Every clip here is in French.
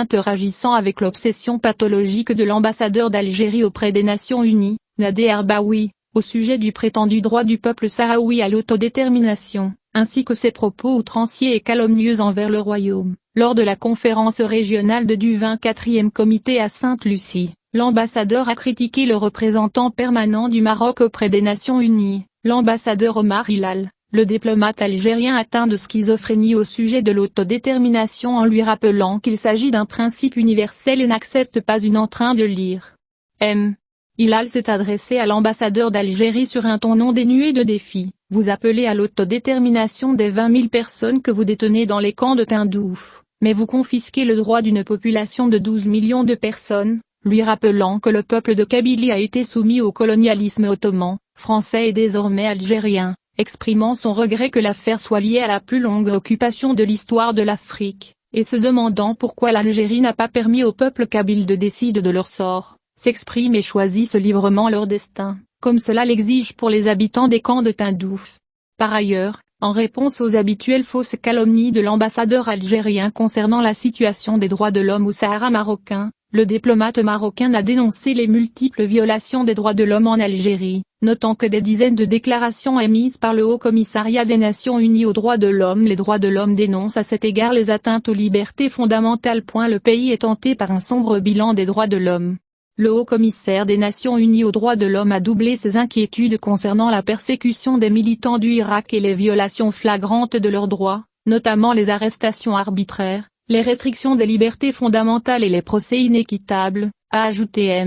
interagissant avec l'obsession pathologique de l'ambassadeur d'Algérie auprès des Nations Unies, Nader Erbaoui, au sujet du prétendu droit du peuple sahraoui à l'autodétermination, ainsi que ses propos outranciers et calomnieux envers le royaume. Lors de la conférence régionale du 24e comité à Sainte-Lucie, l'ambassadeur a critiqué le représentant permanent du Maroc auprès des Nations Unies, l'ambassadeur Omar Hilal, le diplomate algérien atteint de schizophrénie au sujet de l'autodétermination, en lui rappelant qu'il s'agit d'un principe universel et n'accepte pas une en train de lire. Hilal s'est adressé à l'ambassadeur d'Algérie sur un ton non dénué de défi. Vous appelez à l'autodétermination des 20 000 personnes que vous détenez dans les camps de Tindouf, mais vous confisquez le droit d'une population de 12 millions de personnes, lui rappelant que le peuple de Kabylie a été soumis au colonialisme ottoman, français et désormais algérien, exprimant son regret que l'affaire soit liée à la plus longue occupation de l'histoire de l'Afrique, et se demandant pourquoi l'Algérie n'a pas permis au peuple kabyle de décider de leur sort, s'exprime et choisissent librement leur destin, comme cela l'exige pour les habitants des camps de Tindouf. Par ailleurs, en réponse aux habituelles fausses calomnies de l'ambassadeur algérien concernant la situation des droits de l'homme au Sahara marocain, le diplomate marocain a dénoncé les multiples violations des droits de l'homme en Algérie, notant que des dizaines de déclarations émises par le Haut-Commissariat des Nations Unies aux droits de l'homme. Les droits de l'homme dénoncent à cet égard les atteintes aux libertés fondamentales. Le pays est hanté par un sombre bilan des droits de l'homme. Le Haut-Commissaire des Nations Unies aux droits de l'homme a doublé ses inquiétudes concernant la persécution des militants du Irak et les violations flagrantes de leurs droits, notamment les arrestations arbitraires, les restrictions des libertés fondamentales et les procès inéquitables, a ajouté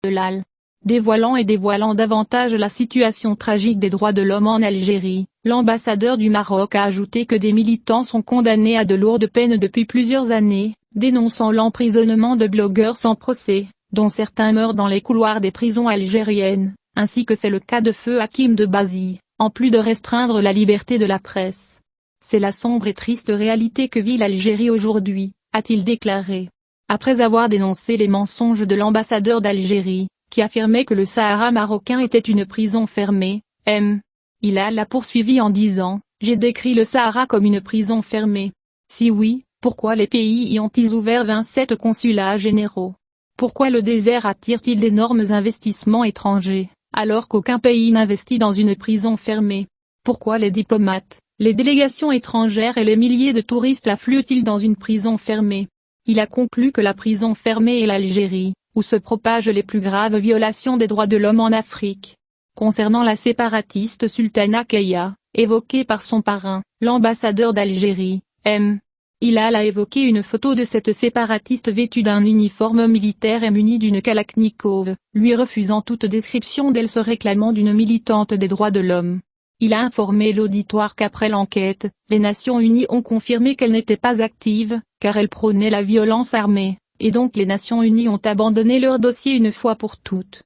Hilal. Dévoilant davantage la situation tragique des droits de l'homme en Algérie, l'ambassadeur du Maroc a ajouté que des militants sont condamnés à de lourdes peines depuis plusieurs années, dénonçant l'emprisonnement de blogueurs sans procès, dont certains meurent dans les couloirs des prisons algériennes, ainsi que c'est le cas de Feu Hakim de Bazi, en plus de restreindre la liberté de la presse. C'est la sombre et triste réalité que vit l'Algérie aujourd'hui, a-t-il déclaré. Après avoir dénoncé les mensonges de l'ambassadeur d'Algérie, qui affirmait que le Sahara marocain était une prison fermée, Hilal a poursuivi en disant « J'ai décrit le Sahara comme une prison fermée. Si oui, pourquoi les pays y ont-ils ouvert 27 consulats généraux? Pourquoi le désert attire-t-il d'énormes investissements étrangers, alors qu'aucun pays n'investit dans une prison fermée? Pourquoi les diplomates, les délégations étrangères et les milliers de touristes affluent-ils dans une prison fermée? » Il a conclu que la prison fermée est l'Algérie, où se propagent les plus graves violations des droits de l'homme en Afrique. Concernant la séparatiste Sultana Keïa, évoquée par son parrain, l'ambassadeur d'Algérie, Hilal a évoqué une photo de cette séparatiste vêtue d'un uniforme militaire et munie d'une Kalachnikov, lui refusant toute description d'elle se réclamant d'une militante des droits de l'homme. Il a informé l'auditoire qu'après l'enquête, les Nations Unies ont confirmé qu'elle n'était pas active, car elle prônait la violence armée, et donc les Nations Unies ont abandonné leur dossier une fois pour toutes.